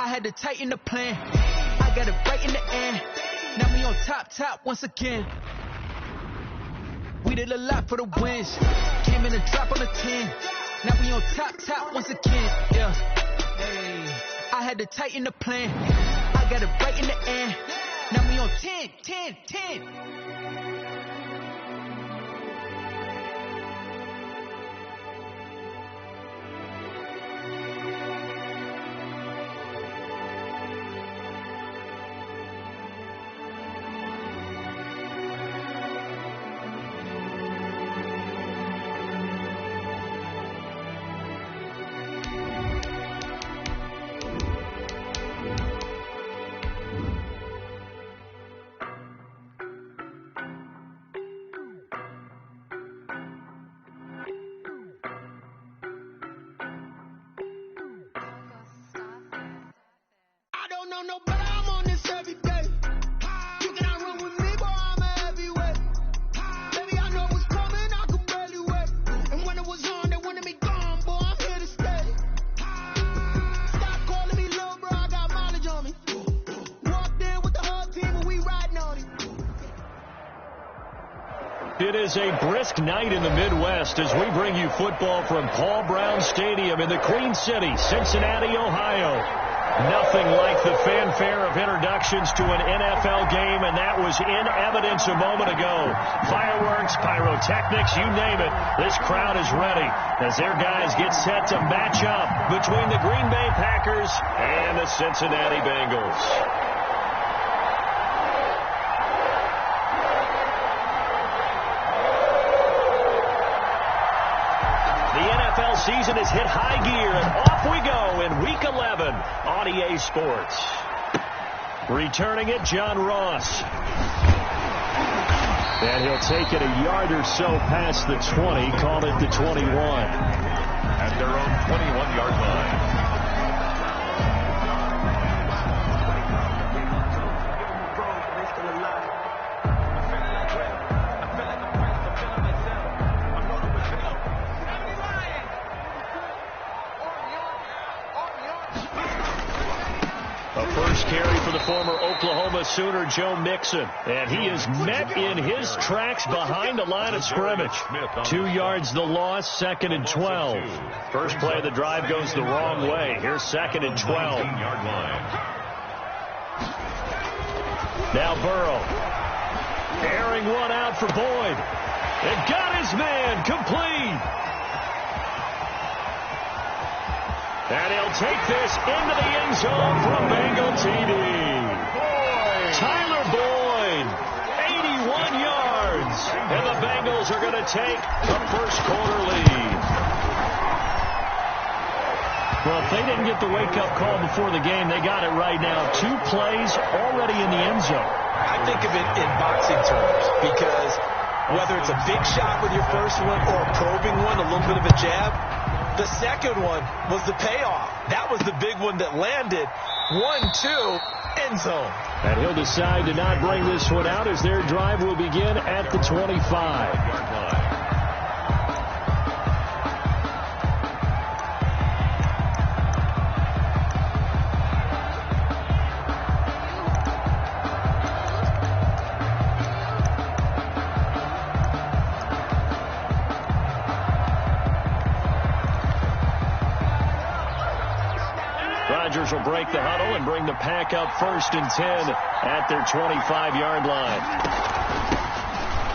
had to tighten the plan. I got it right in the end. Now we on top once again. We did a lot for the wins. Came in a drop on the 10. Now we on top once again. Yeah. Hey. I had to tighten the plan. I got it right in the end. Now we on 10. It is a brisk night in the Midwest as we bring you football from Paul Brown Stadium in the Queen City, Cincinnati, Ohio. Nothing like the fanfare of introductions to an NFL game, and that was in evidence a moment ago. Fireworks, pyrotechnics, you name it. This crowd is ready as their guys get set to match up between the Green Bay Packers and the Cincinnati Bengals. Season has hit high gear, and off we go in Week 11 on EA Sports. Returning it, John Ross. And he'll take it a yard or so past the 20, call it the 21. At their own 21-yard line. Carry for the former Oklahoma Sooner, Joe Mixon. And he is met in his tracks behind the line of scrimmage. 2 yards the loss, 2nd and 12. First play of the drive goes the wrong way. Here's 2nd and 12. Now Burrow. Airing one out for Boyd. And got his man complete. And he'll take this into the end zone for a Bengal TD. Tyler Boyd, 81 yards. And the Bengals are going to take a first-quarter lead. Well, if they didn't get the wake-up call before the game, they got it right now. 2 plays already in the end zone. I think of it in boxing terms because whether it's a big shot with your first one or a probing one, a little bit of a jab, the second one was the payoff. That was the big one that landed. 1-2, end zone. And he'll decide to not bring this one out as their drive will begin at the 25. Rodgers will break the huddle and bring the pack up 1st and 10 at their 25-yard line.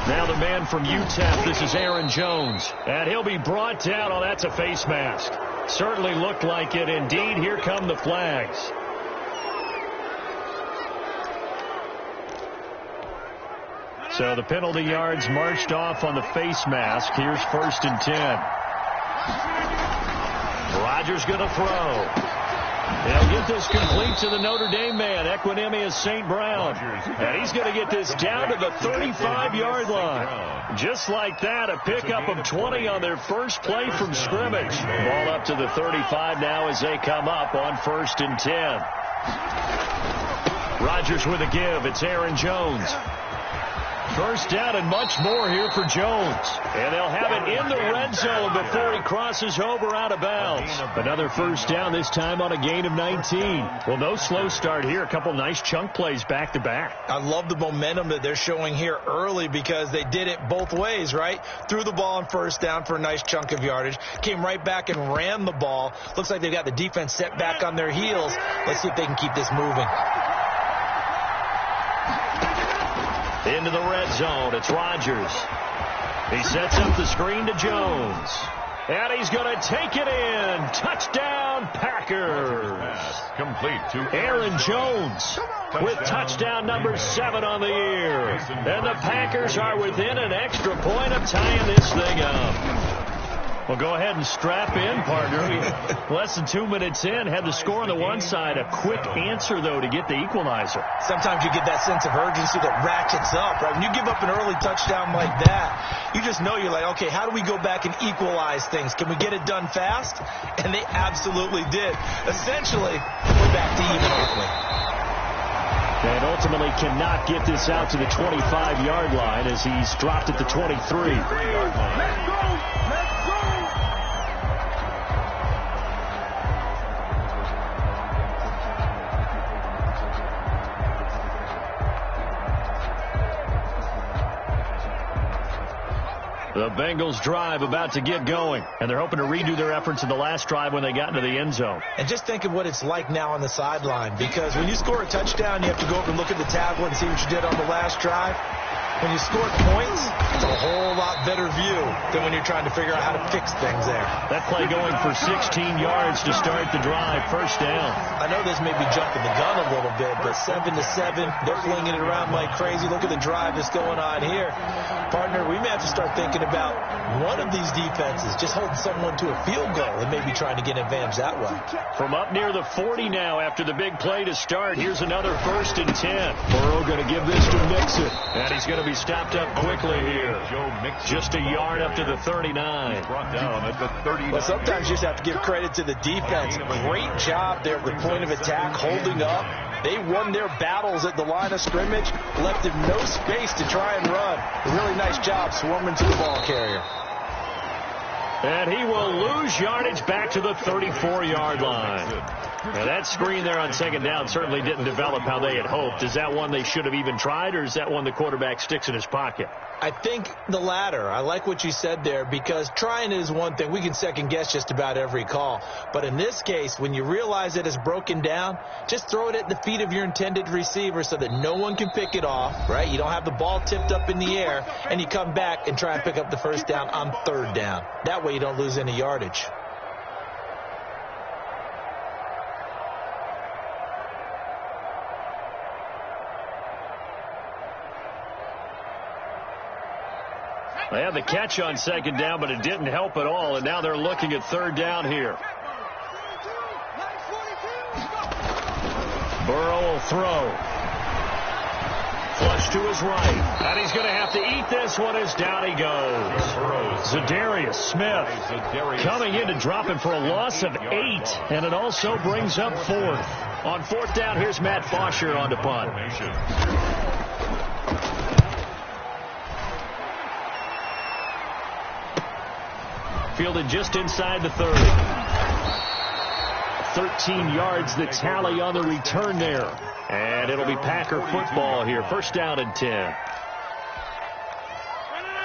Now the man from UTEP, this is Aaron Jones. And he'll be brought down. Oh, that's a face mask. Certainly looked like it. Indeed, here come the flags. So the penalty yards marched off on the face mask. Here's 1st and 10. Rodgers going to throw. They'll get this complete to the Notre Dame man, Equinemius St. Brown. And he's going to get this down to the 35-yard line. Just like that, a pickup of 20 on their first play from scrimmage. Ball up to the 35 now as they come up on 1st and 10. Rodgers with a give. It's Aaron Jones. First down and much more here for Jones. And they'll have it in the red zone before he crosses over out of bounds. Another first down, this time on a gain of 19. Well, no slow start here. A couple nice chunk plays back-to-back. I love the momentum that they're showing here early because they did it both ways, right? Threw the ball on first down for a nice chunk of yardage. Came right back and ran the ball. Looks like they've got the defense set back on their heels. Let's see if they can keep this moving. Into the red zone, it's Rodgers. He sets up the screen to Jones. And he's going to take it in. Touchdown, Packers. Complete to Aaron Jones with touchdown number 7 on the year. And the Packers are within an extra point of tying this thing up. Well, go ahead and strap in, partner. Less than 2 minutes in, had the score on the one side. A quick answer, though, to get the equalizer. Sometimes you get that sense of urgency that ratchets up, right? When you give up an early touchdown like that, you just know you're like, okay, how do we go back and equalize things? Can we get it done fast? And they absolutely did. Essentially, we're back to even early. And ultimately cannot get this out to the 25-yard line as he's dropped at the 23. Let's go! The Bengals drive about to get going, and they're hoping to redo their efforts in the last drive when they got into the end zone. And just think of what it's like now on the sideline, because when you score a touchdown, you have to go over and look at the tablet and see what you did on the last drive. When you score points, it's a whole lot better view than when you're trying to figure out how to fix things there. That play going for 16 yards to start the drive. First down. I know this may be jumping the gun a little bit, but 7-7, they're flinging it around like crazy. Look at the drive that's going on here. Partner, we may have to start thinking about one of these defenses just holding someone to a field goal and maybe trying to get an advantage that way. From up near the 40 now after the big play to start, here's another 1st and 10. Burrow going to give this to Mixon, and he's going to be stopped up quickly here. Just a yard up to the 39. Brought down at the 39. Well, sometimes you just have to give credit to the defense. Great job there at the point of attack, holding up. They won their battles at the line of scrimmage, left him no space to try and run. A really nice job swarming to the ball carrier. And he will lose yardage back to the 34-yard line. Now, that screen there on second down certainly didn't develop how they had hoped. Is that one they should have even tried, or is that one the quarterback sticks in his pocket? I think the latter. I like what you said there, because trying is one thing. We can second-guess just about every call. But in this case, when you realize it is broken down, just throw it at the feet of your intended receiver so that no one can pick it off, right? You don't have the ball tipped up in the air, and you come back and try and pick up the first down on 3rd down. That way you don't lose any yardage. They had the catch on second down, but it didn't help at all, and now they're looking at 3rd down here. Burrow will throw. Flush to his right, and he's going to have to eat this one as down he goes. Zadarius Smith coming in to drop him for a loss of 8, and it also brings up 4th. On 4th down, here's Matt Fosher on to punt. Fielded just inside the 30. 13 yards the tally on the return there. And it'll be Packer football here. 1st down and 10.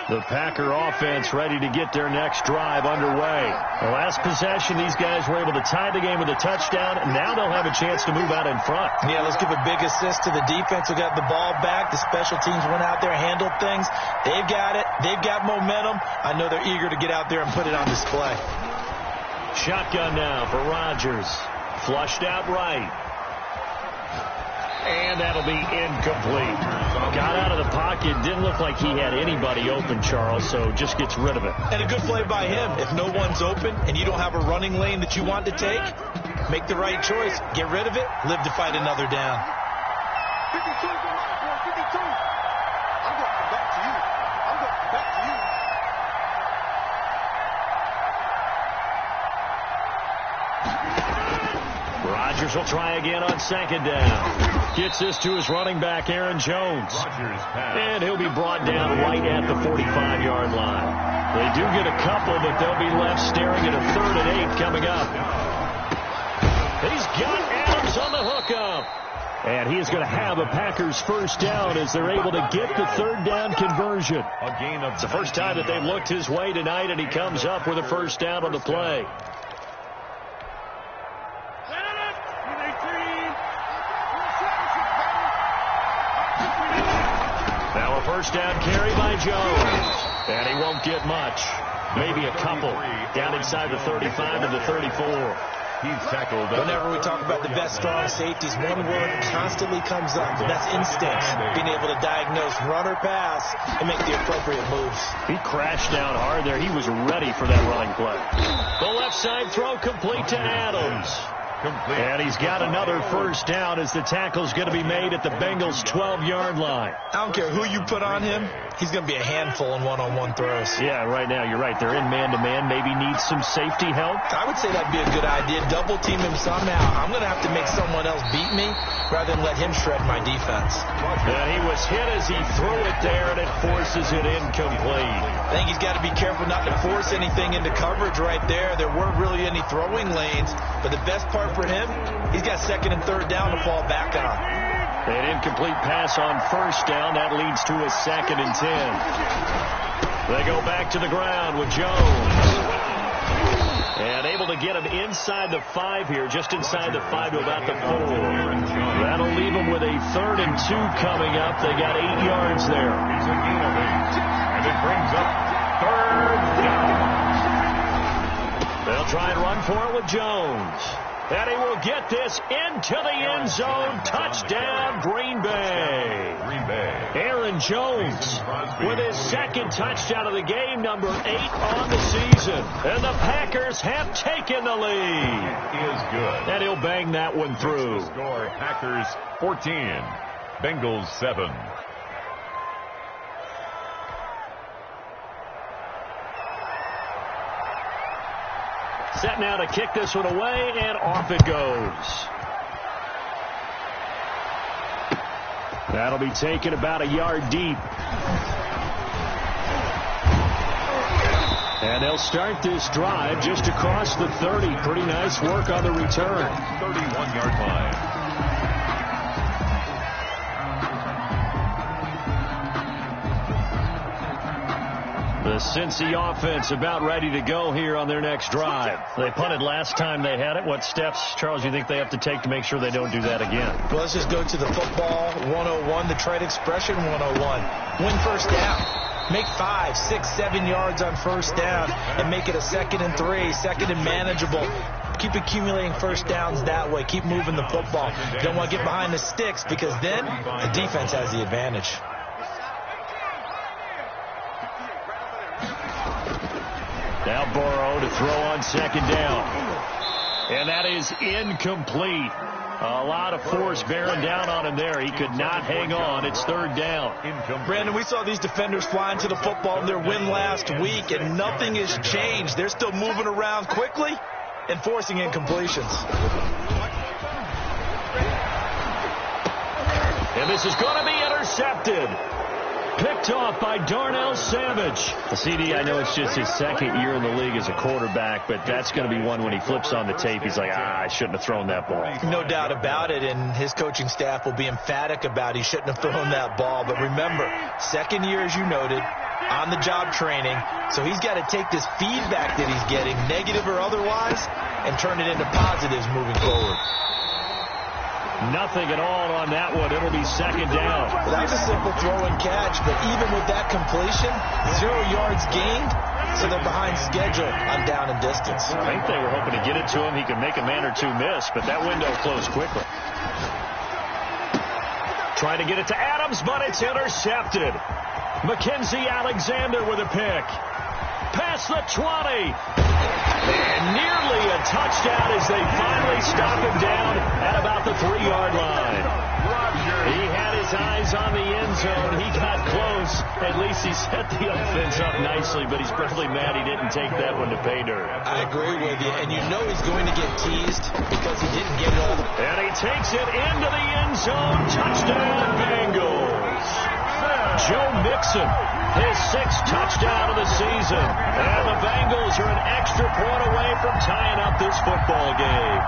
The Packer offense ready to get their next drive underway. The last possession, these guys were able to tie the game with a touchdown, and now they'll have a chance to move out in front. Yeah, let's give a big assist to the defense who got the ball back. The special teams went out there, handled things. They've got it. They've got momentum. I know they're eager to get out there and put it on display. Shotgun now for Rodgers. Flushed out right. And that'll be incomplete. Got out of the pocket. Didn't look like he had anybody open, Charles, so just gets rid of it. And a good play by him. If no one's open and you don't have a running lane that you want to take, make the right choice. Get rid of it. Live to fight another down. 52 is the line, boy. 52. I'm going back to you. I'm going back to you. Rodgers will try again on second down. Gets this to his running back, Aaron Jones. And he'll be brought down right at the 45-yard line. They do get a couple, but they'll be left staring at a 3rd and 8 coming up. He's got Adams on the hookup. And he is going to have a Packers first down as they're able to get the 3rd down conversion. It's the first time that they've looked his way tonight, and he comes up with a first down on the play. Now a first down carry by Jones. And he won't get much. Maybe a couple. Down inside the 35 to the 34. He's tackled. Whenever we talk about the best strong safeties, one word constantly comes up, and that's instinct. Being able to diagnose run or pass and make the appropriate moves. He crashed down hard there. He was ready for that running play. The left side throw complete to Adams. And he's got another first down as the tackle's going to be made at the Bengals' 12-yard line. I don't care who you put on him. He's going to be a handful in one-on-one throws. Yeah, right now, you're right. They're in man-to-man. Maybe needs some safety help. I would say that'd be a good idea. Double team him somehow. I'm going to have to make someone else beat me rather than let him shred my defense. And he was hit as he threw it there, and it forces it incomplete. I think he's got to be careful not to force anything into coverage right there. There weren't really any throwing lanes, but the best part for him, he's got 2nd and 3rd down to fall back on. An incomplete pass on first down. That leads to a 2nd and 10. They go back to the ground with Jones. And able to get him inside the 5 here, just inside the 5 to about the 4. That'll leave him with a 3rd and 2 coming up. They got 8 yards there. It's a gain of 8. And it brings up 3rd down. They'll try and run for it with Jones. And he will get this into the end zone. Touchdown, Green Bay. Aaron Jones with his 2nd touchdown of the game, number 8 on the season. And the Packers have taken the lead. Is good. And he'll bang that one through. Score, Packers 14, Bengals 7. Set now to kick this one away, and off it goes. That'll be taken about a yard deep. And they'll start this drive just across the 30. Pretty nice work on the return. 31-yard line. The Cincy offense about ready to go here on their next drive. They punted last time they had it. What steps, Charles, you think they have to take to make sure they don't do that again? Well, let's just go to the football 101, the trade expression 101. Win first down. Make 5, 6, 7 yards on first down and make it a 2nd and 3, 2nd and manageable. Keep accumulating first downs that way. Keep moving the football. You don't want to get behind the sticks because then the defense has the advantage. Now Burrow to throw on 2nd down. And that is incomplete. A lot of force bearing down on him there. He could not hang on. It's 3rd down. Brandon, we saw these defenders flying to the football in their win last week, and nothing has changed. They're still moving around quickly and forcing incompletions. And this is going to be intercepted. Picked off by Darnell Savage. The CD, I know it's just his 2nd year in the league as a quarterback, but that's going to be one when he flips on the tape, he's like, I shouldn't have thrown that ball. No doubt about it, and his coaching staff will be emphatic about he shouldn't have thrown that ball. But remember, 2nd year, as you noted, on-the-job training, so he's got to take this feedback that he's getting, negative or otherwise, and turn it into positives moving forward. Nothing at all on that one. It'll be 2nd down. Well, that was a simple throw and catch, but even with that completion, 0 yards gained, so they're behind schedule on down and distance. I think they were hoping to get it to him. He could make a man or two miss, but that window closed quickly. Trying to get it to Adams, but it's intercepted. Mackenzie Alexander with a pick. Past the 20. And nearly a touchdown as they finally stop him down at about the 3-yard line. He had his eyes on the end zone. He got close. At least he set the offense up nicely, but he's probably mad he didn't take that one to pay dirt. I agree with you, and you know he's going to get teased because he didn't get it all the takes it into the end zone. Touchdown, Bengals. Joe Mixon, his 6th touchdown of the season. And the Bengals are an extra point away from tying up this football game.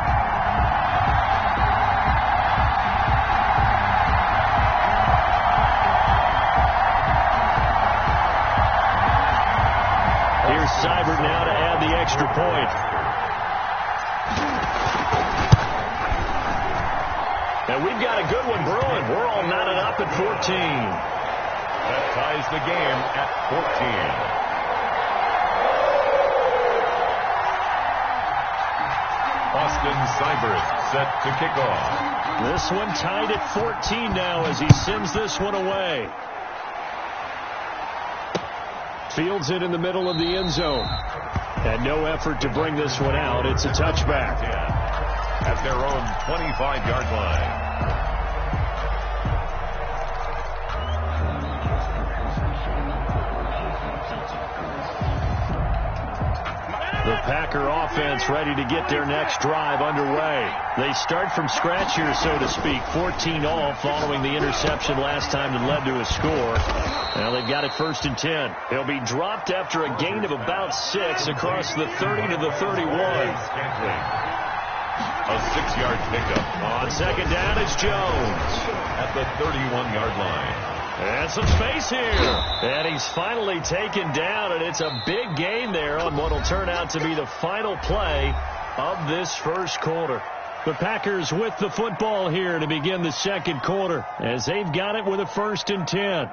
Here's Seibert now to add the extra point. And we've got a good one brewing. We're all knotted up at 14. That ties the game at 14. Austin Seibert set to kick off. This one tied at 14 now as he sends this one away. Fields it in the middle of the end zone. And no effort to bring this one out. It's a touchback. At their own 25-yard line. The Packer offense ready to get their next drive underway. They start from scratch here, so to speak. 14 all following the interception last time that led to a score. Now they've got it 1st and 10. He'll be dropped after a gain of about 6 across the 30 to the 31. A 6-yard pickup. On 2nd down, it's Jones. At the 31-yard line. And some space here. And he's finally taken down, and it's a big gain there on what will turn out to be the final play of this first quarter. The Packers with the football here to begin the second quarter as they've got it with a 1st and 10.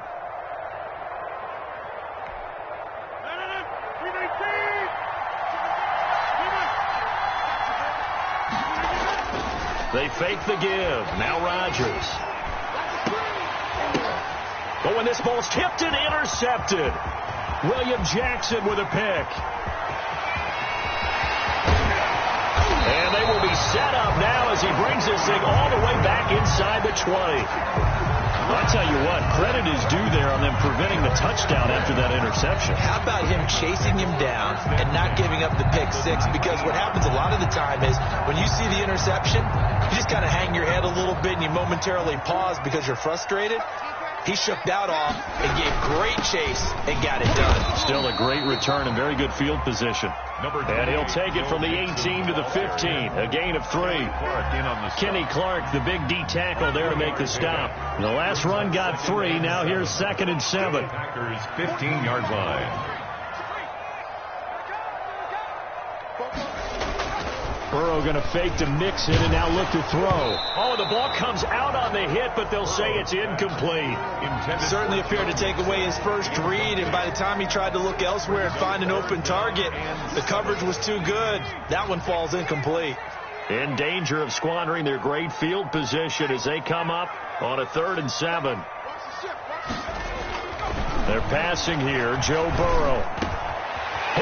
They fake the give. Now Rodgers. But when this ball's tipped and intercepted, William Jackson with a pick. And they will be set up now as he brings this thing all the way back inside the 20. I'll tell you what, credit is due there on them preventing the touchdown after that interception. How about him chasing him down and not giving up the pick 6? Because what happens a lot of the time is when you see the interception, you just kind of hang your head a little bit and you momentarily pause because you're frustrated. He shook that off and gave great chase and got it done. Still a great return and very good field position. And he'll take it from the 18 to the 15. A gain of 3. Kenny Clark, the big D tackle there to make the stop. The last run got 3. Now here's 2nd and 7. Packers 15-yard line. Burrow going to fake to Mixon and now look to throw. Oh, the ball comes out on the hit, but they'll say it's incomplete. Certainly appeared to take away his first read, and by the time he tried to look elsewhere and find an open target, the coverage was too good. That one falls incomplete. In danger of squandering their great field position as they come up on a 3rd and 7. They're passing here. Joe Burrow.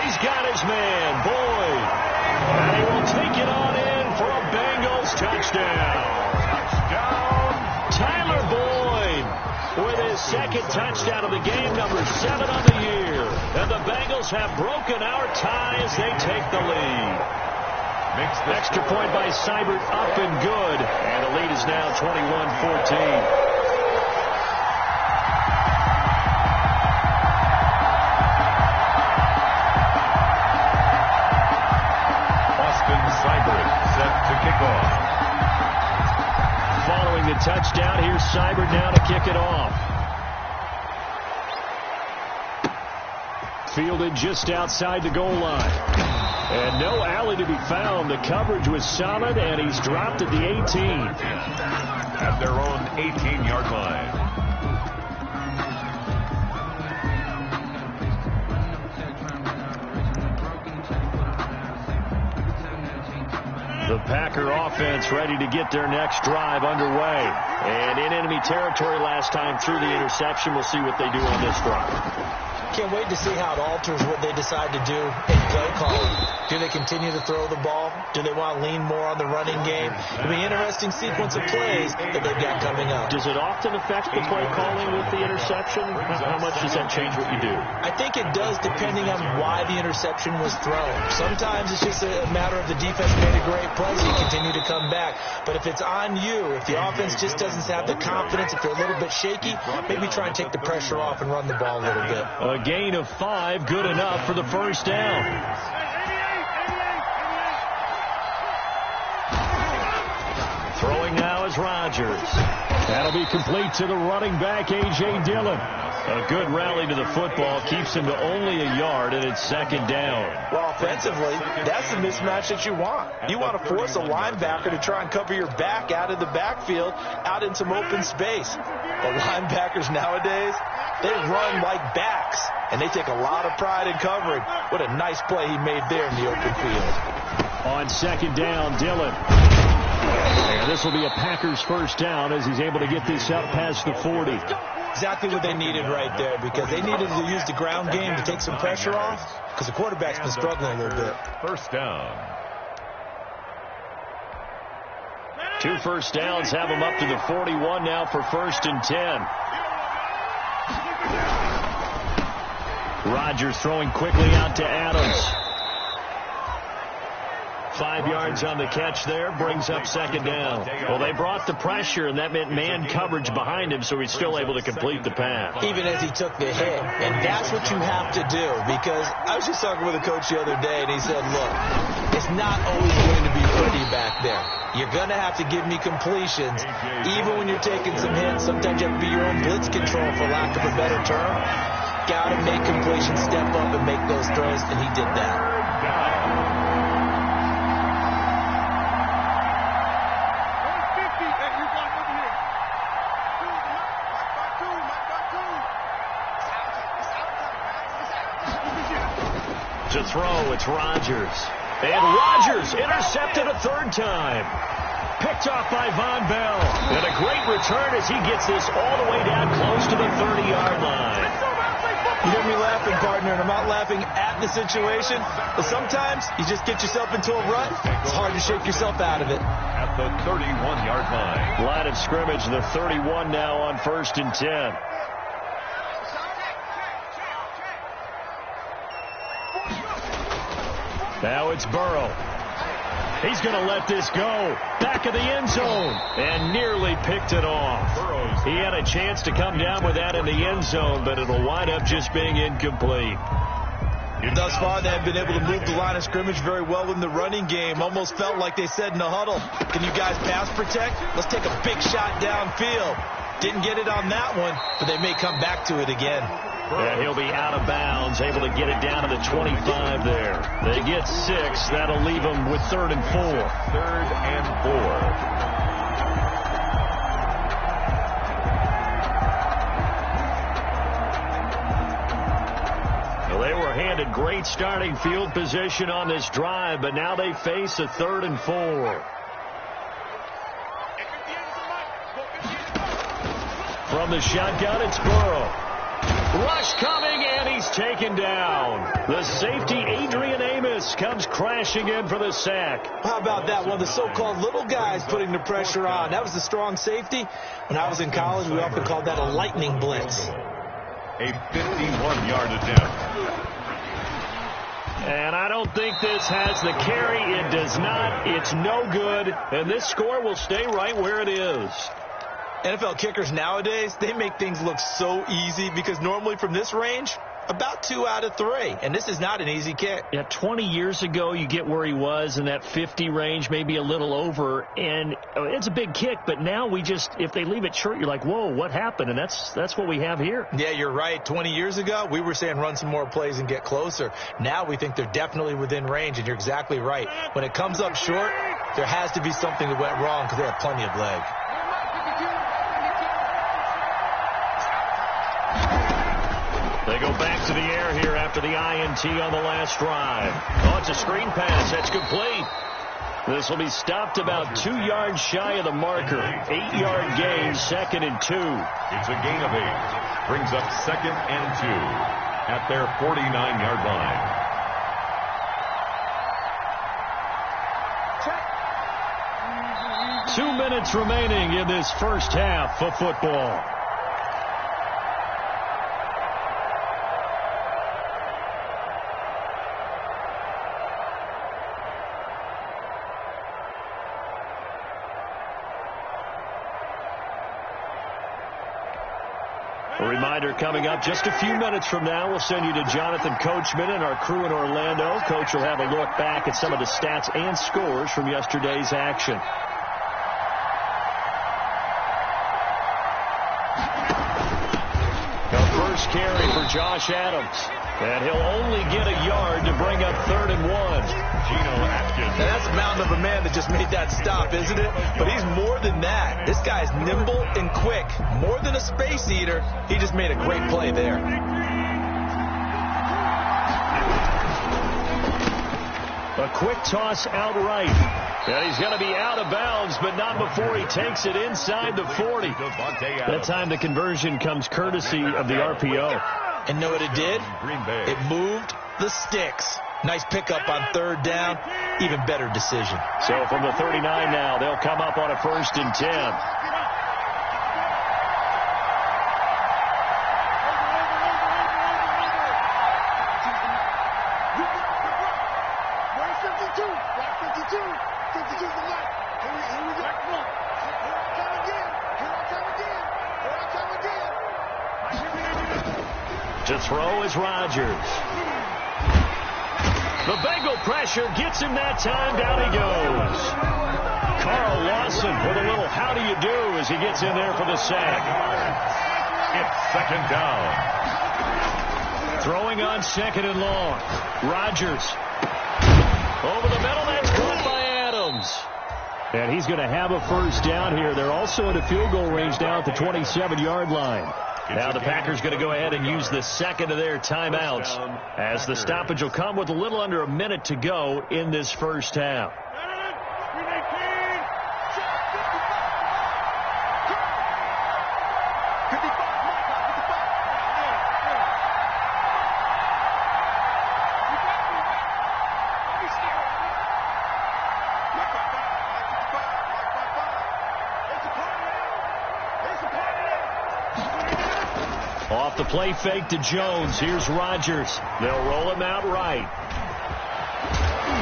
He's got his man, Boyd. And he will take it on in for a Bengals touchdown. Tyler Boyd with his 2nd touchdown of the game, number 7 on the year. And the Bengals have broken our tie as they take the lead. Extra point by Seibert up and good. And the lead is now 21-14. Following the touchdown, here's Seibert now to kick it off. Fielded just outside the goal line. And no alley to be found. The coverage was solid, and he's dropped at the 18. At their own 18-yard line. The Packer offense ready to get their next drive underway. And in enemy territory last time through the interception. We'll see what they do on this drive. Can't wait to see how it alters what they decide to do in play calling. Do they continue to throw the ball? Do they want to lean more on the running game? It'll be an interesting sequence of plays that they've got coming up. Does it often affect the play calling with the interception? How much does that change what you do? I think it does, depending on why the interception was thrown. Sometimes it's just a matter of the defense made a great play, so you continue to come back. But if it's on you, if the offense just doesn't have the confidence, if they're a little bit shaky, maybe try and take the pressure off and run the ball a little bit. A gain of 5, good enough for the first down. Throwing now is Rodgers. That'll be complete to the running back, A.J. Dillon. A good rally to the football keeps him to only a yard, and it's second down. Well, offensively, that's the mismatch that you want. You want to force a linebacker to try and cover your back out of the backfield, out in some open space. But linebackers nowadays, they run like backs, and they take a lot of pride in covering. What a nice play he made there in the open field. On second down, Dillon. And this will be a Packers first down as he's able to get this up past the 40. Exactly what they needed right there, because they needed to use the ground game to take some pressure off, because the quarterback's been struggling a little bit. First down. 2 first downs have him up to the 41 now for 1st and 10. Rodgers throwing quickly out to Adams. 5 yards on the catch there, brings up second down. Well, they brought the pressure, and that meant man coverage behind him, so he's still able to complete the pass. Even as he took the hit, and that's what you have to do, because I was just talking with a coach the other day, and he said, look, it's not always going to be pretty back there. You're going to have to give me completions, even when you're taking some hits. Sometimes you have to be your own blitz control, for lack of a better term. Got to make completions, step up, and make those throws, and he did that. To throw, it's Rodgers. And Rodgers intercepted a 3rd time. Picked off by Von Bell. And a great return as he gets this all the way down close to the 30-yard line. You hear me laughing, partner, and I'm not laughing at the situation, but sometimes you just get yourself into a rut. It's hard to shake yourself out of it. At the 31-yard line. Line of scrimmage, the 31 now on 1st and 10. Now it's Burrow. He's going to let this go. Back of the end zone. And nearly picked it off. He had a chance to come down with that in the end zone, but it'll wind up just being incomplete. Thus far, they have been able to move the line of scrimmage very well in the running game. Almost felt like they said in the huddle, can you guys pass protect? Let's take a big shot downfield. Didn't get it on that one, but they may come back to it again. Yeah, he'll be out of bounds, able to get it down to the 25 there. They get 6. That'll leave them with 3rd and 4. 3rd and 4. Well, they were handed great starting field position on this drive, but now they face a 3rd and 4. From the shotgun, it's Burrow. Rush coming, and he's taken down. The safety, Adrian Amos, comes crashing in for the sack. How about that? One of the so-called little guys putting the pressure on. That was the strong safety. When I was in college, we often called that a lightning blitz. A 51-yard attempt. And I don't think this has the carry. It does not. It's no good. And this score will stay right where it is. NFL kickers nowadays, they make things look so easy because normally from this range, about 2 out of 3. And this is not an easy kick. Yeah, 20 years ago, you get where he was in that 50 range, maybe a little over. And it's a big kick, but now we just, if they leave it short, you're like, whoa, what happened? And that's what we have here. Yeah, you're right. 20 years ago, we were saying run some more plays and get closer. Now we think they're definitely within range, and you're exactly right. When it comes up short, there has to be something that went wrong because they have plenty of leg. They go back to the air here after the INT on the last drive. Oh, it's a screen pass. That's complete. This will be stopped about 2 yards shy of the marker. 8-yard gain, 2nd and 2. It's a gain of 8. Brings up 2nd and 2. at their 49-yard line. 2 minutes remaining in this first half of football. A reminder coming up just a few minutes from now. We'll send you to Jonathan Coachman and our crew in Orlando. Coach will have a look back at some of the stats and scores from yesterday's action. First carry for Josh Adams. And he'll only get a yard to bring up 3rd and 1. Geno Atkins. And that's a mountain of a man that just made that stop, isn't it? But he's more than that. This guy's nimble and quick. More than a space eater. He just made a great play there. A quick toss outright. And he's going to be out of bounds, but not before he takes it inside the 40. That time the conversion comes courtesy of the RPO. And know what it did? It moved the sticks. Nice pickup on 3rd down. Even better decision. So from the 39 now, they'll come up on a 1st and 10. To throw is Rodgers. The Bengal pressure gets him that time. Down he goes. Carl Lawson with a little how do you do as he gets in there for the sack. It's 2nd down. Throwing on 2nd and long. Rodgers. Over the middle. That's caught by Adams. And he's going to have a 1st down here. They're also in a field goal range now at the 27-yard line. Now the Packers going to go ahead and use the 2nd of their timeouts as the stoppage will come with a little under a minute to go in this first half. Off the play fake to Jones. Here's Rodgers. They'll roll him out right.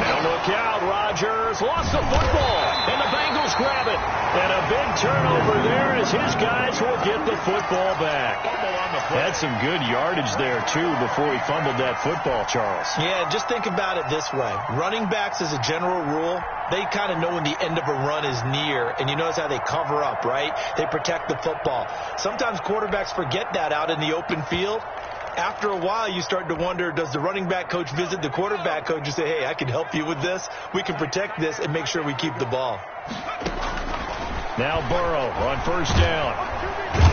Now look out. Rodgers lost the football. And the Bengals grab it. And a big turnover there as his guys will get the football back. Had some good yardage there, too, before he fumbled that football, Charles. Yeah, just think about it this way. Running backs, as a general rule, they kind of know when the end of a run is near. And you notice how they cover up, right? They protect the football. Sometimes quarterbacks forget that out in the open field. After a while, you start to wonder, does the running back coach visit the quarterback coach and say, hey, I can help you with this. We can protect this and make sure we keep the ball. Now Burrow on 1st down.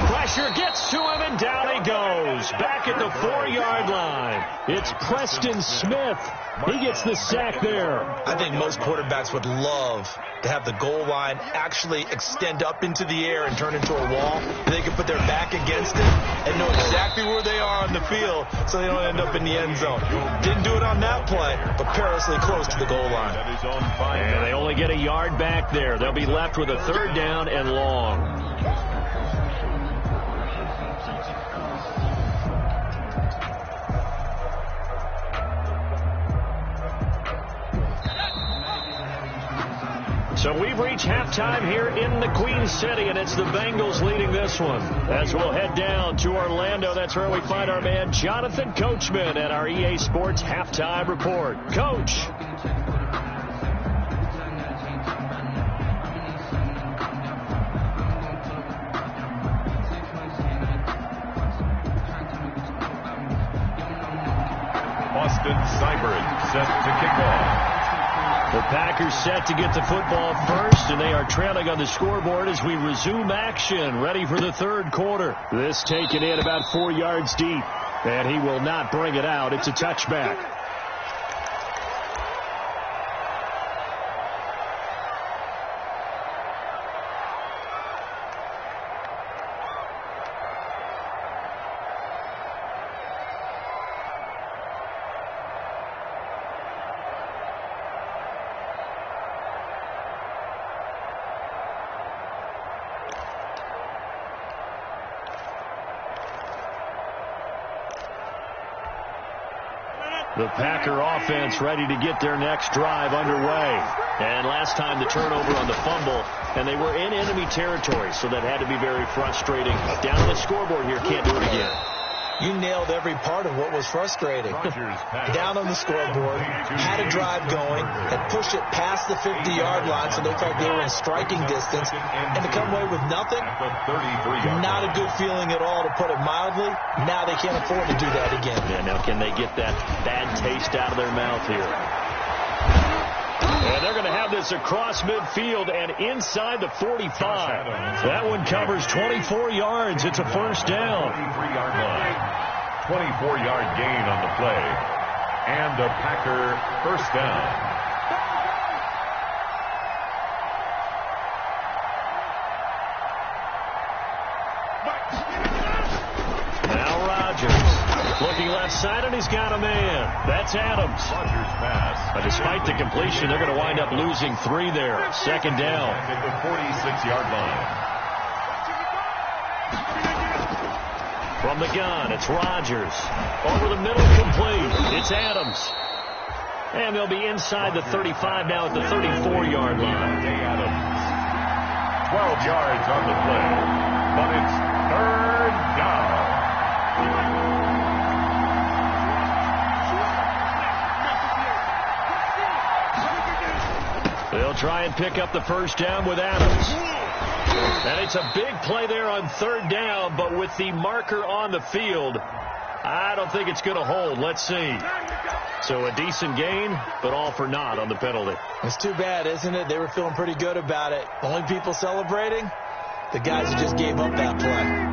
Pressure gets to him, and down he goes. Back at the 4-yard line. It's Preston Smith. He gets the sack there. I think most quarterbacks would love to have the goal line actually extend up into the air and turn into a wall. They can put their back against it and know exactly where they are on the field so they don't end up in the end zone. Didn't do it on that play, but perilously close to the goal line. And they only get a yard back there. They'll be left with a 3rd down and long. So we've reached halftime here in the Queen City, and it's the Bengals leading this one. As we'll head down to Orlando, that's where we find our man Jonathan Coachman at our EA Sports Halftime Report. Coach. Austin Seibert set to kick off. The Packers set to get the football first, and they are trailing on the scoreboard as we resume action, ready for the 3rd quarter. This taken in about 4 yards deep, and he will not bring it out. It's a touchback. The Packer offense ready to get their next drive underway. And last time the turnover on the fumble, and they were in enemy territory, so that had to be very frustrating. Down on the scoreboard here, can't do it again. You nailed every part of what was frustrating. Down on the scoreboard, had a drive going, and pushed it past the 50-yard line so they looked like they were in striking distance, and to come away with nothing, not a good feeling at all, to put it mildly. Now they can't afford to do that again. Yeah, now can they get that bad taste out of their mouth here? And they're going to have this across midfield and inside the 45. That one covers 24 yards. It's a first down. 23-yard line. 24-yard gain on the play. And the Packer first down. Now Rodgers. Looking left side, and he's got a man. That's Adams. Rodgers pass. But despite the completion, they're going to wind up losing 3 there. Second down. At the 46-yard line. From the gun, it's Rodgers. Over the middle, complete. It's Adams. And they'll be inside the 35 now at the 34-yard line. Adams. 12 yards on the play. But it's third down. They'll try and pick up the first down with Adams. And it's a big play there on third down, but with the marker on the field, I don't think it's going to hold. Let's see. So a decent gain, but all for naught on the penalty. It's too bad, isn't it? They were feeling pretty good about it. Only people celebrating? The guys who just gave up that play.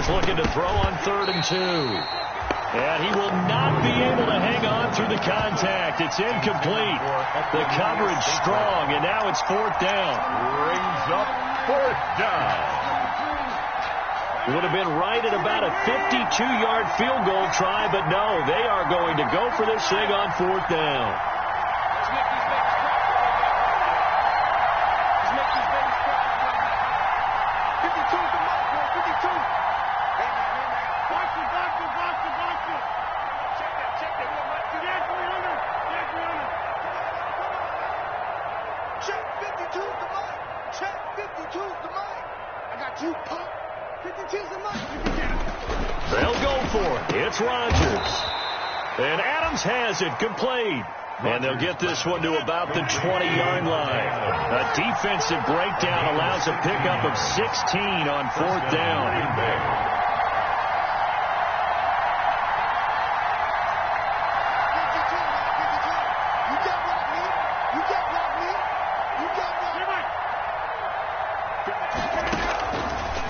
Looking to throw on 3rd and 2. And he will not be able to hang on through the contact. It's incomplete. The coverage strong, and now it's 4th down. Brings up 4th down. Would have been right at about a 52-yard field goal try, but no, they are going to go for this thing on 4th down. They'll go for it. It's Rodgers. And Adams has it complete. And they'll get this one to about the 20-yard line. A defensive breakdown allows a pickup of 16 on 4th down.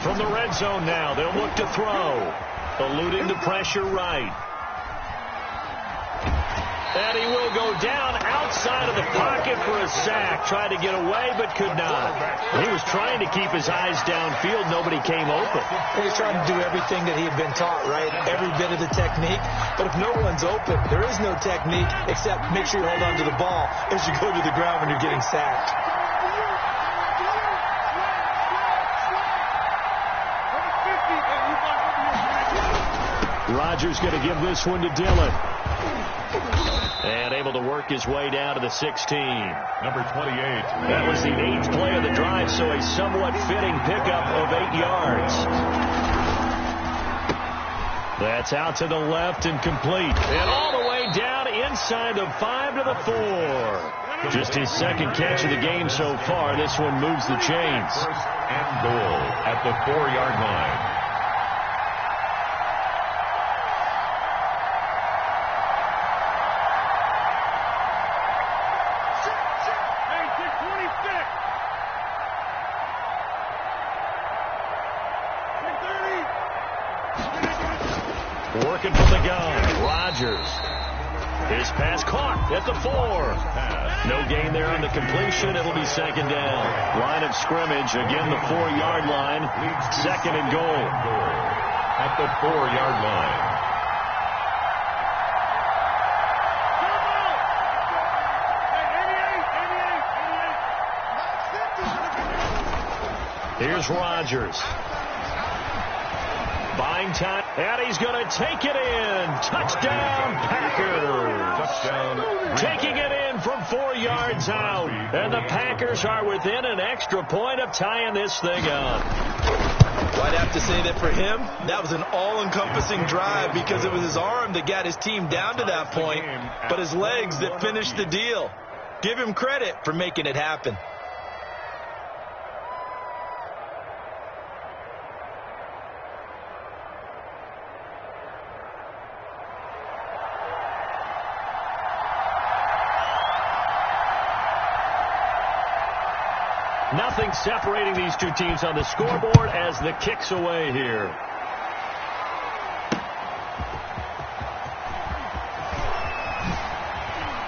From the red zone now, they'll look to throw. Eluding the pressure right. And he will go down outside of the pocket for a sack. Tried to get away, but could not. He was trying to keep his eyes downfield. Nobody came open. He was trying to do everything that he had been taught, right? Every bit of the technique. But if no one's open, there is no technique except make sure you hold on to the ball as you go to the ground when you're getting sacked. Rodgers going to give this one to Dillon. And able to work his way down to the 16. Number 28. That was the 8th play of the drive, so a somewhat fitting pickup of 8 yards. That's out to the left and complete. And all the way down inside the 5 to the 4. Just his second catch of the game so far. This one moves the chains. First and goal at the 4-yard line. Working from the gun, Rodgers. His pass caught at the 4. No gain there on the completion. It'll be second down. Line of scrimmage, again the 4-yard line. Second and goal. At the 4-yard line. Here's Rodgers. Buying time, and he's going to take it in. Touchdown, Packers. Touchdown. Taking it in from 4 yards out. And the Packers are within an extra point of tying this thing up. Well, I'd have to say that for him, that was an all-encompassing drive because it was his arm that got his team down to that point, but his legs that finished the deal. Give him credit for making it happen. Nothing separating these two teams on the scoreboard as the kick's away here.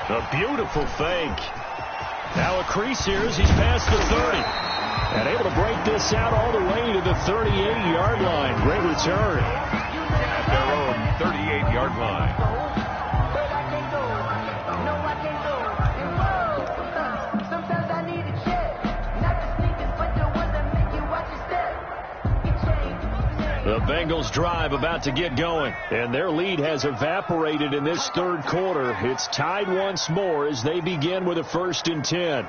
A beautiful fake. Now a crease here as he's past the 30. And able to break this out all the way to the 38-yard line. Great return. At their own 38-yard line. The Bengals drive about to get going, and their lead has evaporated in this third quarter. It's tied once more as they begin with a 1st and 10.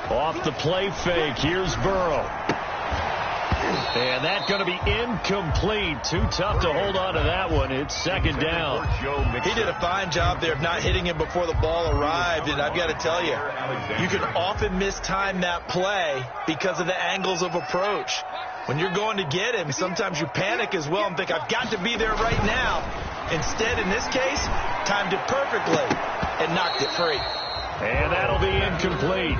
Off the play fake, here's Burrow. And that's going to be incomplete. Too tough to hold on to that one. It's 2nd down. He did a fine job there of not hitting him before the ball arrived, and I've got to tell you, you can often mistime that play because of the angles of approach. When you're going to get him, sometimes you panic as well and think, I've got to be there right now. Instead, in this case, timed it perfectly and knocked it free. And that'll be incomplete.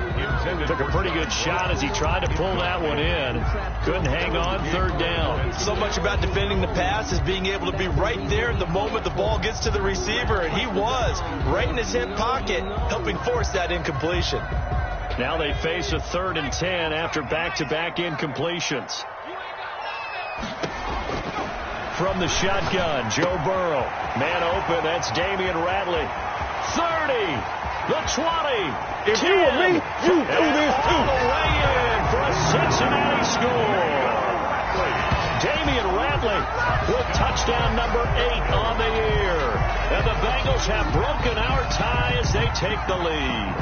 Took a pretty good shot as he tried to pull that one in. Couldn't hang on, 3rd down. So much about defending the pass is being able to be right there at the moment the ball gets to the receiver, and he was right in his hip pocket, helping force that incompletion. Now they face a 3rd and 10 after back-to-back incompletions. From the shotgun, Joe Burrow. Man open, that's Damian Ratley. 30, the 20. If you were me, you do this too. All the way in for a Cincinnati score. Damian Ratley with touchdown number 8 on the year. And the Bengals have broken our tie as they take the lead.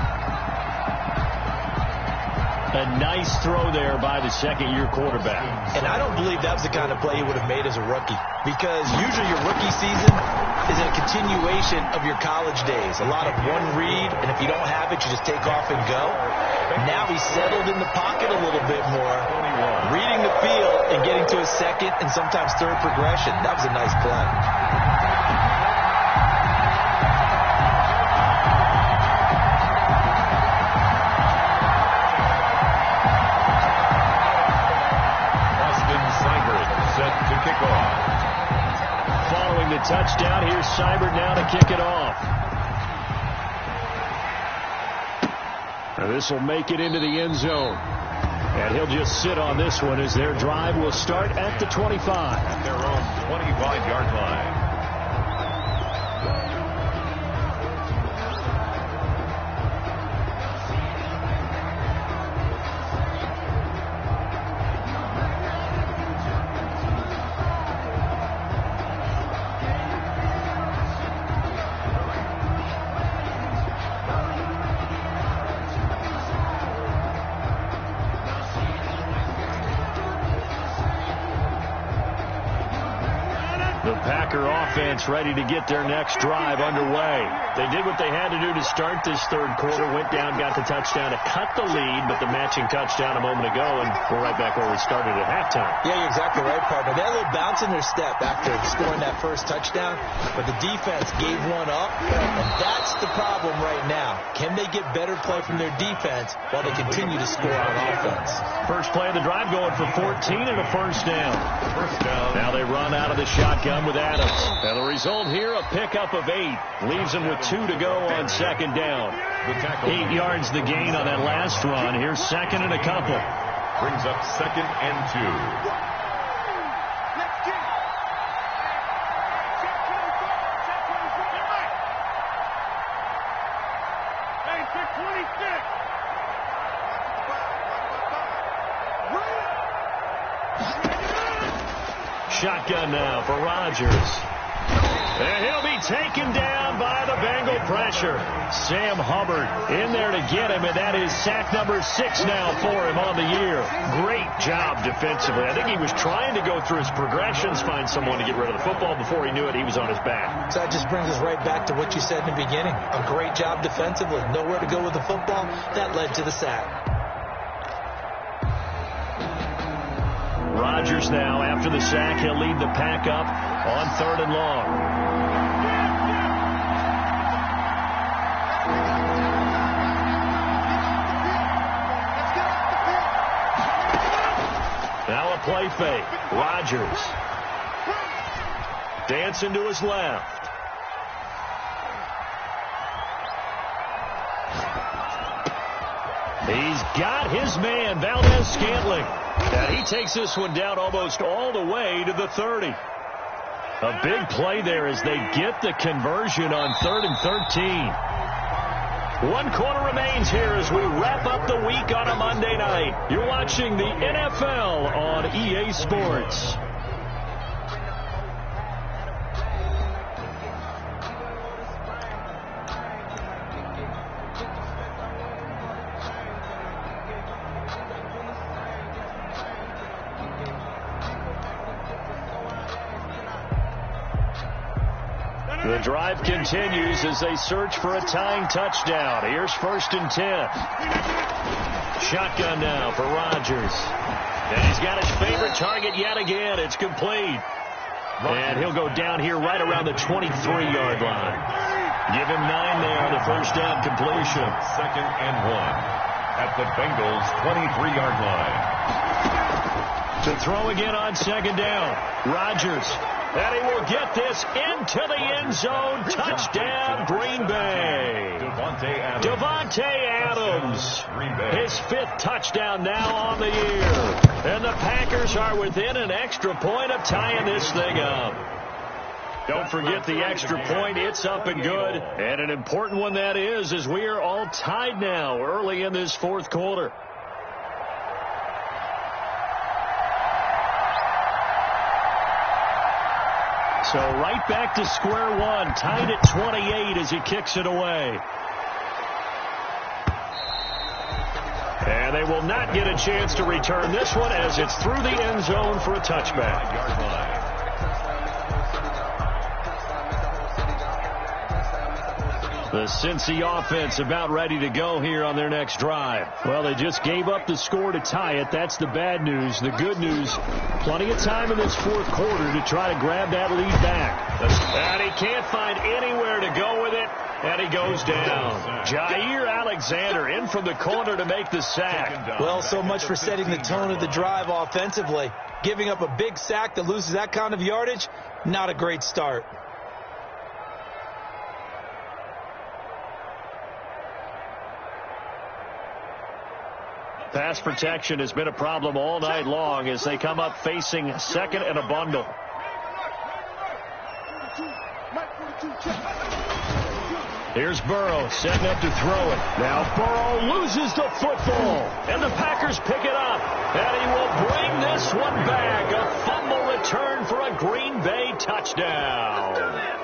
A nice throw there by the 2nd-year quarterback. And I don't believe that was the kind of play he would have made as a rookie, because usually your rookie season is a continuation of your college days. A lot of one read, and if you don't have it, you just take off and go. Now he's settled in the pocket a little bit more, reading the field and getting to a 2nd and sometimes 3rd progression. That was a nice play. Following the touchdown, here's Seibert now to kick it off. Now this will make it into the end zone. And he'll just sit on this one as their drive will start at the 25. At their own 25-yard line. Offense ready to get their next drive underway. They did what they had to do to start this third quarter, went down, got the touchdown to cut the lead, but the matching touchdown a moment ago, and we're right back where we started at halftime. Yeah, you're exactly right, partner. They had a little bounce in their step after scoring that first touchdown, but the defense gave one up, and that's the problem right now. Can they get better play from their defense while they continue to score on offense? First play of the drive going for 14 and a first down. Now they run out of the shotgun with Adams. And the result here, a pickup of 8. Leaves them with 2 to go on second down. 8 yards the gain on that last run. Here's 2nd and a couple. Brings up 2nd and 2. Shotgun now for Rodgers. And he'll be taken down by the Bengal pressure. Sam Hubbard in there to get him, and that is sack number 6 now for him on the year. Great job defensively. I think he was trying to go through his progressions, find someone to get rid of the football. Before he knew it, he was on his back. So that just brings us right back to what you said in the beginning. A great job defensively. Nowhere to go with the football. That led to the sack. Rodgers now, after the sack, he'll lead the pack up on 3rd and long. Now a play fake. Rodgers dancing to his left. He's got his man, Valdez-Scantling. And he takes this one down almost all the way to the 30. A big play there as they get the conversion on 3rd and 13. 1 quarter remains here as we wrap up the week on a Monday night. You're watching the NFL on EA Sports. The drive continues as they search for a tying touchdown. Here's 1st and 10. Shotgun now for Rodgers. And he's got his favorite target yet again. It's complete. And he'll go down here right around the 23-yard line. Give him 9 there on the first down completion. 2nd and 1 at the Bengals' 23-yard line. To throw again on 2nd down. Rodgers. And he will get this into the end zone. Touchdown, Green Bay. Devontae Adams. His 5th touchdown now on the year. And the Packers are within an extra point of tying this thing up. Don't forget the extra point. It's up and good. And an important one that is, as we are all tied now early in this 4th quarter. So right back to square one, tied at 28 as he kicks it away. And they will not get a chance to return this one as it's through the end zone for a touchback. The Cincy offense about ready to go here on their next drive. Well, they just gave up the score to tie it. That's the bad news. The good news, plenty of time in this 4th quarter to try to grab that lead back. And he can't find anywhere to go with it, and he goes down. Jair Alexander in from the corner to make the sack. Well, so much for setting the tone of the drive offensively. Giving up a big sack that loses that kind of yardage, not a great start. Pass protection has been a problem all night long as they come up facing 2nd and a bundle. Here's Burrow setting up to throw it. Now Burrow loses the football, and the Packers pick it up. And he will bring this one back. A fumble return for a Green Bay touchdown.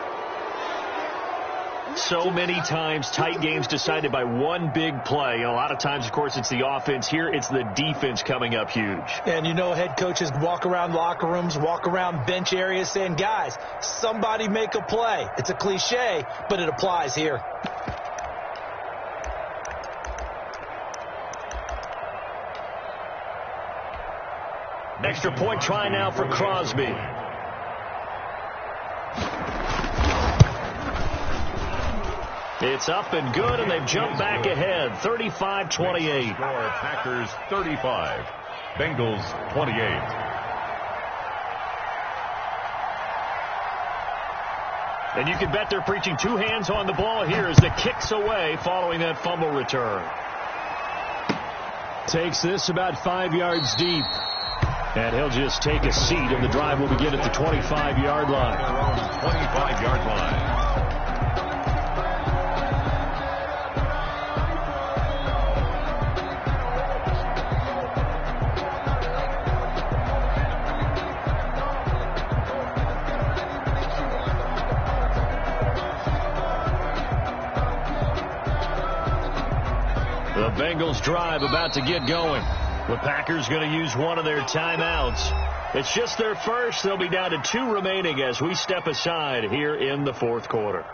So many times, tight games decided by one big play. A lot of times, of course, it's the offense. Here, it's the defense coming up huge. And you know, head coaches walk around locker rooms, walk around bench areas saying, guys, somebody make a play. It's a cliche, but it applies here. Extra point try now for Crosby. It's up and good, and they've jumped back ahead, 35-28. Packers 35, Bengals 28. And you can bet they're preaching 2 hands on the ball here as the kick's away following that fumble return. Takes this about 5 yards deep. And he'll just take a seat, and the drive will begin at the 25-yard line. 25-yard line. The Bengals drive about to get going. The Packers going to use one of their timeouts. It's just their first. They'll be down to 2 remaining as we step aside here in the fourth quarter.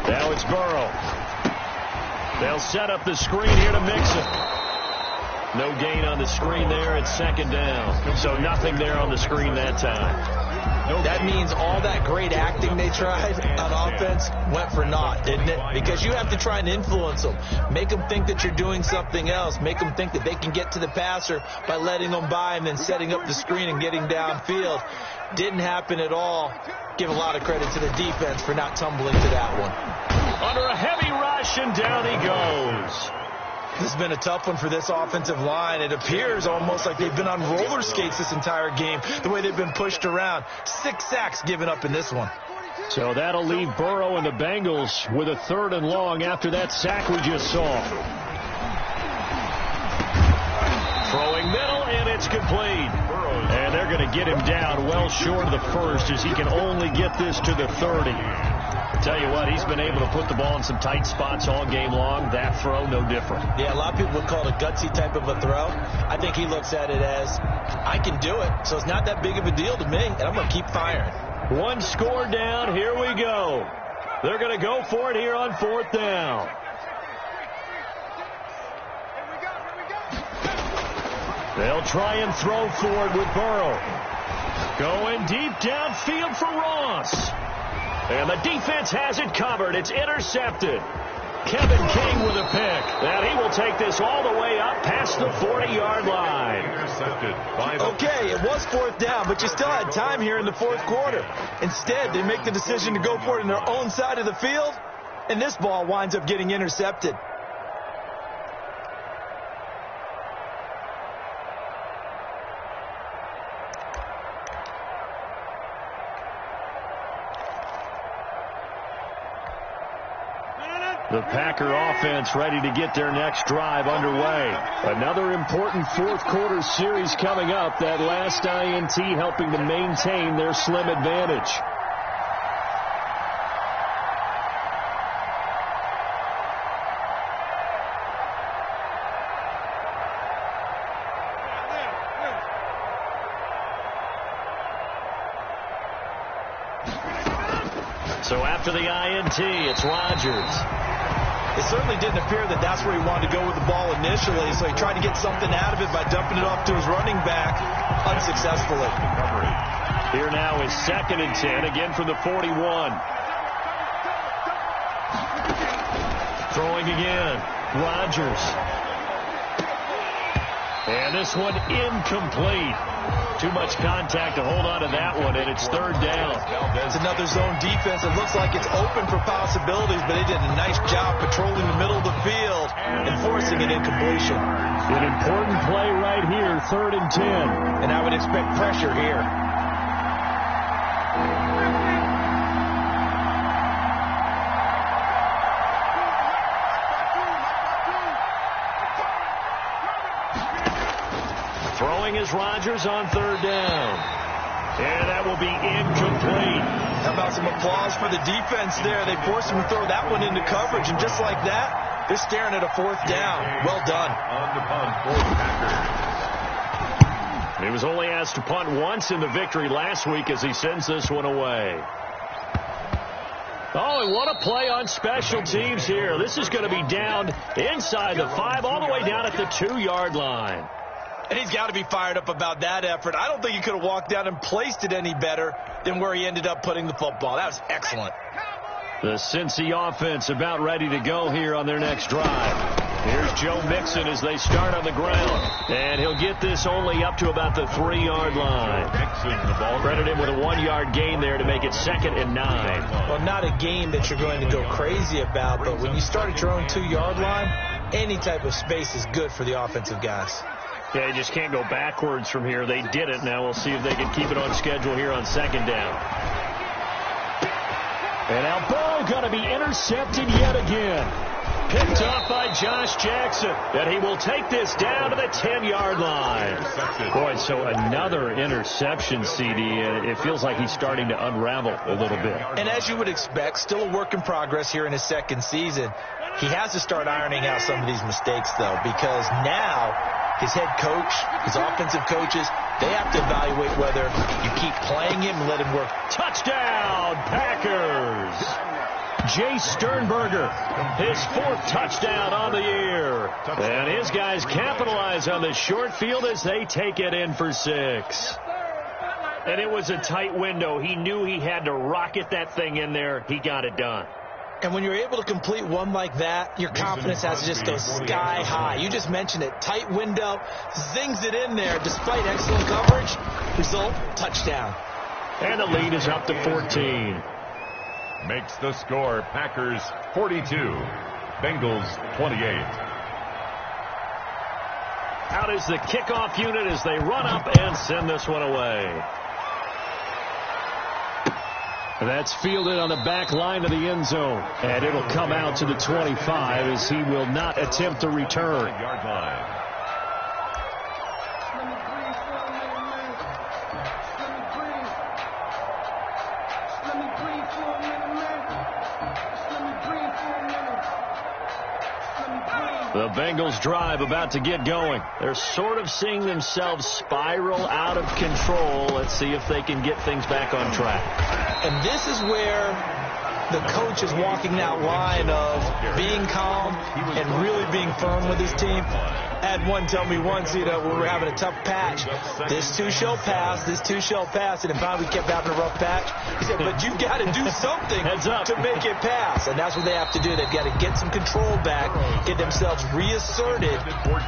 Now it's Burrow. They'll set up the screen here to Mixon. No gain on the screen there. It's second down. So nothing there on the screen that time. That means all that great acting they tried on offense went for naught, didn't it? Because you have to try and influence them. Make them think that you're doing something else. Make them think that they can get to the passer by letting them by and then setting up the screen and getting downfield. Didn't happen at all. Give a lot of credit to the defense for not tumbling to that one. Under a heavy rush, and down he goes. This has been a tough one for this offensive line. It appears almost like they've been on roller skates this entire game, the way they've been pushed around. 6 sacks given up in this one. So that'll leave Burrow and the Bengals with a 3rd and long after that sack we just saw. Throwing middle, and it's complete. And they're going to get him down well short of the first as he can only get this to the 30. Tell you what, he's been able to put the ball in some tight spots all game long. That throw, no different. Yeah, a lot of people would call it a gutsy type of a throw. I think he looks at it as, I can do it, so it's not that big of a deal to me, and I'm going to keep firing. 1 score down. Here we go. They're going to go for it here on 4th down. They'll try and throw for it with Burrow. Going deep downfield for Ross. And the defense has it covered. It's intercepted. Kevin King with a pick. And he will take this all the way up past the 40-yard line. Intercepted. Okay, it was 4th down, but you still had time here in the 4th quarter. Instead, they make the decision to go for it on their own side of the field, and this ball winds up getting intercepted. The Packer offense ready to get their next drive underway. Another important 4th quarter series coming up. That last INT helping to maintain their slim advantage. So after the INT, it's Rodgers. It certainly didn't appear that that's where he wanted to go with the ball initially, so he tried to get something out of it by dumping it off to his running back unsuccessfully. Here now is 2nd and 10, again from the 41. Throwing again, Rodgers. And this one incomplete. Too much contact to hold on to that one, and it's 3rd down. It's another zone defense. It looks like it's open for possibilities, but they did a nice job patrolling the middle of the field and forcing an incompletion. An important play right here, 3rd and 10. And I would expect pressure here. Throwing is Rodgers on 3rd down. And that will be incomplete. How about some applause for the defense there? They forced him to throw that one into coverage, and just like that, they're staring at a 4th down. Well done. On the punt for the Packers. He was only asked to punt once in the victory last week as he sends this one away. Oh, and what a play on special teams here. This is going to be down inside the 5, all the way down at the 2-yard line. And he's got to be fired up about that effort. I don't think he could have walked down and placed it any better than where he ended up putting the football. That was excellent. The Cincy offense about ready to go here on their next drive. Here's Joe Mixon as they start on the ground. And he'll get this only up to about the 3-yard line. Credit him with a 1-yard gain there to make it 2nd and 9. Well, not a gain that you're going to go crazy about, but when you start at your own 2-yard line, any type of space is good for the offensive guys. Yeah, you just can't go backwards from here. They did it. Now we'll see if they can keep it on schedule here on 2nd down. And now ball going to be intercepted yet again. Picked off by Josh Jackson. And he will take this down to the 10-yard line. Boy, so another interception, CD. It feels like he's starting to unravel a little bit. And as you would expect, still a work in progress here in his 2nd season. He has to start ironing out some of these mistakes, though, because now his head coach, his offensive coaches, they have to evaluate whether you keep playing him and let him work. Touchdown, Packers! Jay Sternberger, his 4th touchdown on the year. And his guys capitalize on the short field as they take it in for 6. And it was a tight window. He knew he had to rocket that thing in there. He got it done. And when you're able to complete one like that, your confidence has to just go sky high. You just mentioned it. Tight window, zings it in there despite excellent coverage. Result, touchdown. And the lead is up to 14. Makes the score Packers 42, Bengals 28. Out is the kickoff unit as they run up and send this one away. That's fielded on the back line of the end zone. And it'll come out to the 25 as he will not attempt to return. Yard line. The Bengals drive about to get going. They're sort of seeing themselves spiral out of control. Let's see if they can get things back on track. And this is where the coach is walking that line of being calm and really being firm with his team. I had one tell me once, when we were having a tough patch, this too shall pass, this too shall pass, and if not, we kept having a rough patch. He said, but you've got to do something to make it pass, and that's what they have to do. They've got to get some control back, get themselves reasserted,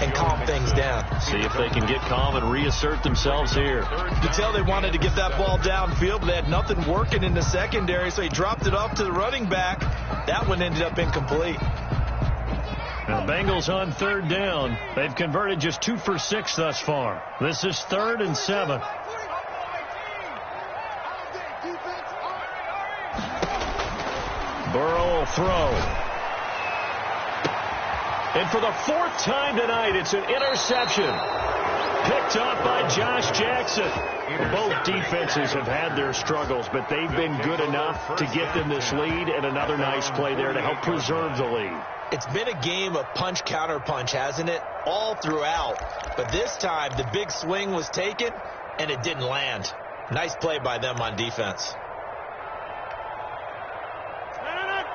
and calm things down. See if they can get calm and reassert themselves here. You could tell they wanted to get that ball downfield, but they had nothing working in the secondary, so he dropped it off to the running back. That one ended up incomplete. Now, Bengals on 3rd down. They've converted just 2 for 6 thus far. This is 3rd and 7. Burrow will throw. And for the 4th time tonight, it's an interception. Picked off by Josh Jackson. Both defenses have had their struggles, but they've been good enough to get them this lead, and another nice play there to help preserve the lead. It's been a game of punch-counter-punch, hasn't it? All throughout. But this time, the big swing was taken, and it didn't land. Nice play by them on defense.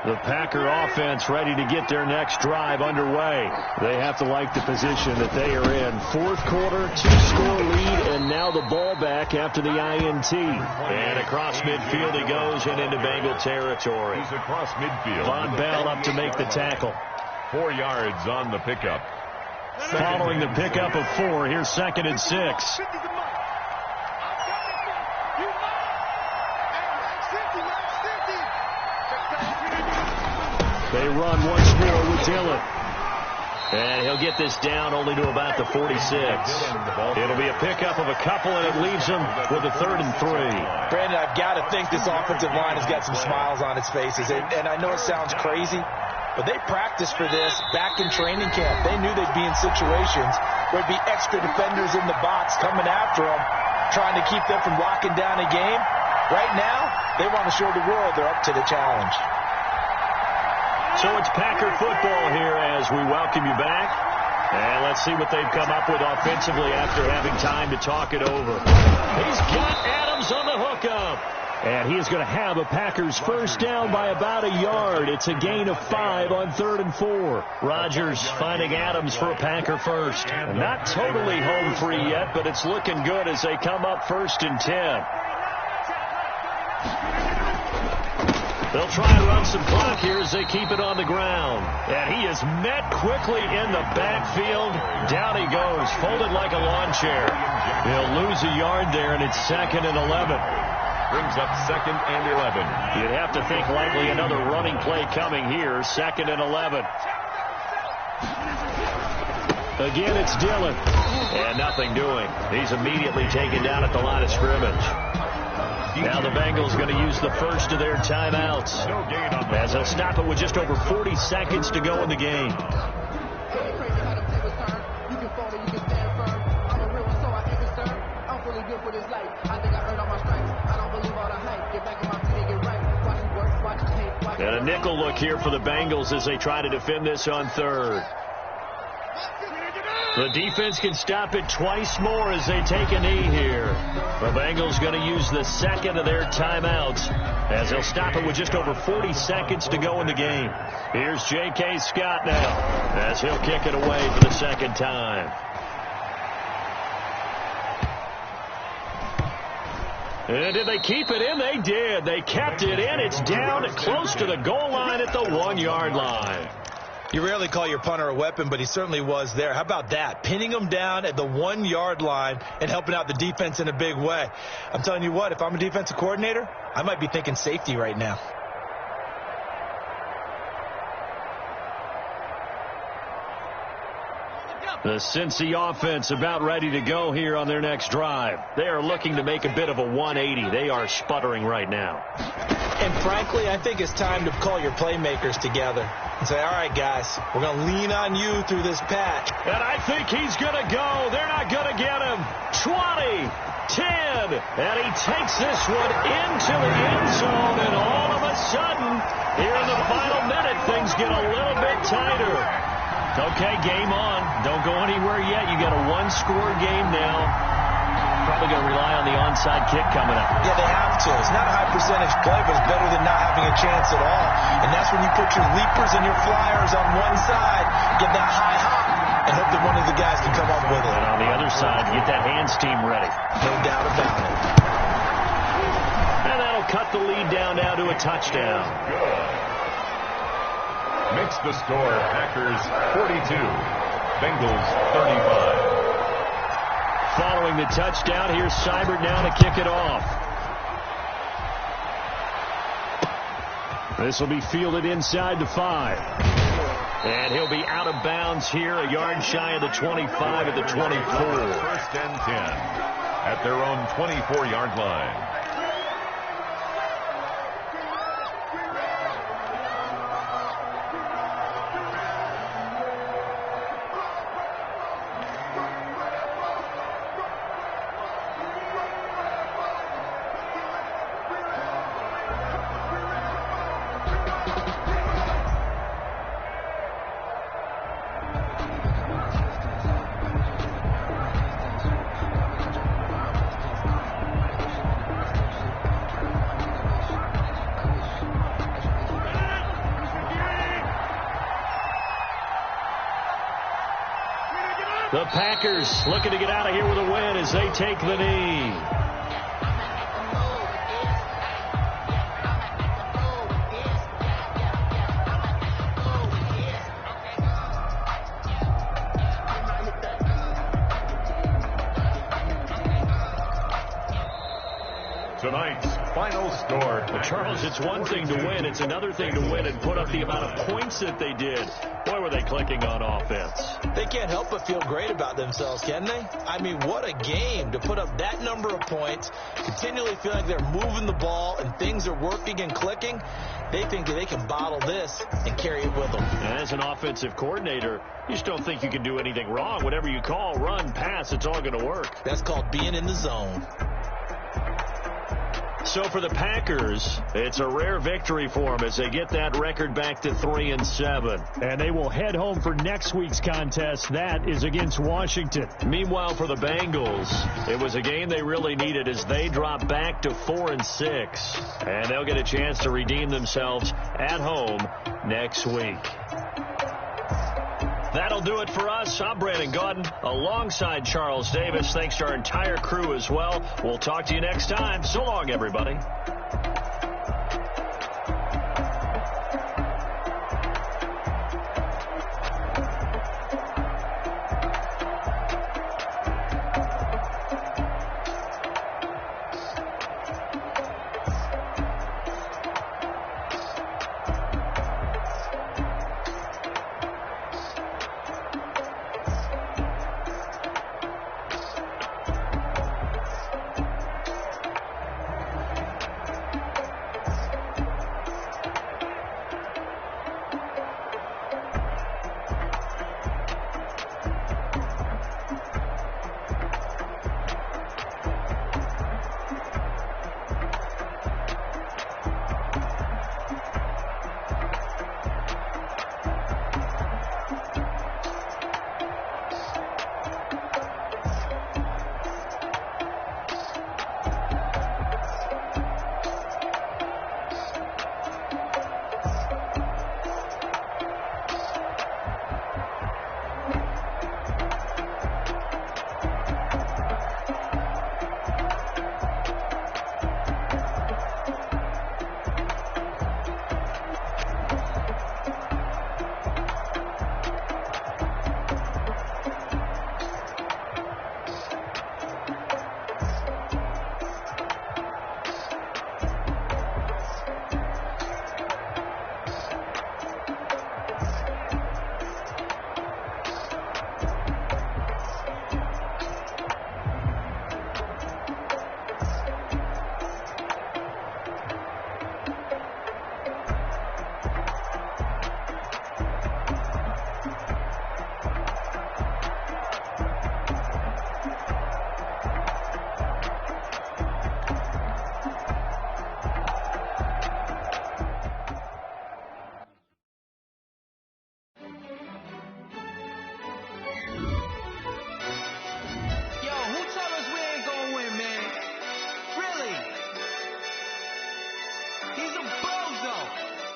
The Packer offense ready to get their next drive underway. They have to like the position that they are in. 4th quarter, 2-score lead, and now the ball back after the INT. And across midfield he goes and into Bengal territory. He's across midfield. Von Bell up to make the tackle. 4 yards on the pickup. Following the pickup of 4, here's 2nd and 6. They run once more with Dillon. And he'll get this down only to about the 46. It'll be a pickup of a couple, and it leaves them with a 3rd and 3. Brandon, I've got to think this offensive line has got some smiles on its faces. And I know it sounds crazy, but they practiced for this back in training camp. They knew they'd be in situations where there'd be extra defenders in the box coming after them, trying to keep them from locking down a game. Right now, they want to show the world they're up to the challenge. So it's Packer football here as we welcome you back. And let's see what they've come up with offensively after having time to talk it over. He's got Adams on the hookup. And he is going to have a Packers first down by about a yard. It's a gain of 5 on 3rd and 4. Rodgers finding Adams for a Packer first. Not totally home free yet, but it's looking good as they come up 1st and 10. They'll try and run some clock here as they keep it on the ground. And he is met quickly in the backfield. Down he goes, folded like a lawn chair. He'll lose a yard there, and it's 2nd and 11. Brings up 2nd and 11. You'd have to think likely another running play coming here, 2nd and 11. Again, it's Dillon. And nothing doing. He's immediately taken down at the line of scrimmage. Now the Bengals going to use the first of their timeouts, as they'll stop it with just over 40 seconds to go in the game. And a nickel look here for the Bengals as they try to defend this on 3rd. The defense can stop it twice more as they take a knee here. The Bengals going to use the 2nd of their timeouts as they'll stop it with just over 40 seconds to go in the game. Here's J.K. Scott now as he'll kick it away for the 2nd time. And did they keep it in? They did. They kept it in. It's down close to the goal line at the 1-yard line. You rarely call your punter a weapon, but he certainly was there. How about that? Pinning him down at the 1-yard line and helping out the defense in a big way. I'm telling you what, if I'm a defensive coordinator, I might be thinking safety right now. The Cincy offense about ready to go here on their next drive. They are looking to make a bit of a 180. They are sputtering right now. And frankly, I think it's time to call your playmakers together and say, all right, guys, we're going to lean on you through this patch. And I think he's going to go. They're not going to get him. 20, 10, and he takes this one into the end zone. And all of a sudden, here in the final minute, things get a little bit tighter. Okay, game on. Don't go anywhere yet. You got a 1-score game now. Probably going to rely on the onside kick coming up. Yeah, they have to. It's not a high percentage play, but it's better than not having a chance at all. And that's when you put your leapers and your flyers on one side, get that high hop, and hope that one of the guys can come up with it. And on the other side, get that hands team ready. No doubt about it. And that'll cut the lead down now to a touchdown. Good. Makes the score Packers 42, Bengals 35. Following the touchdown, here's Seibert now to kick it off. This will be fielded inside the 5. And he'll be out of bounds here, a yard shy of the 25 at the 24. 1st and 10 at their own 24-yard line. The Packers looking to get out of here with a win as they take the knee. Tonight's final score. Charles, it's one thing to win. It's another thing to win and put up the amount of points that they did. Boy, were they clicking on offense. They can't help but feel great about themselves, can they? I mean, what a game to put up that number of points, continually feel like they're moving the ball and things are working and clicking. They think that they can bottle this and carry it with them. As an offensive coordinator, you just don't think you can do anything wrong. Whatever you call, run, pass, it's all going to work. That's called being in the zone. So for the Packers, it's a rare victory for them as they get that record back to 3-7. And they will head home for next week's contest. That is against Washington. Meanwhile, for the Bengals, it was a game they really needed as they drop back to 4-6. And they'll get a chance to redeem themselves at home next week. That'll do it for us. I'm Brandon Gaudin alongside Charles Davis. Thanks to our entire crew as well. We'll talk to you next time. So long, everybody. He's a bozo.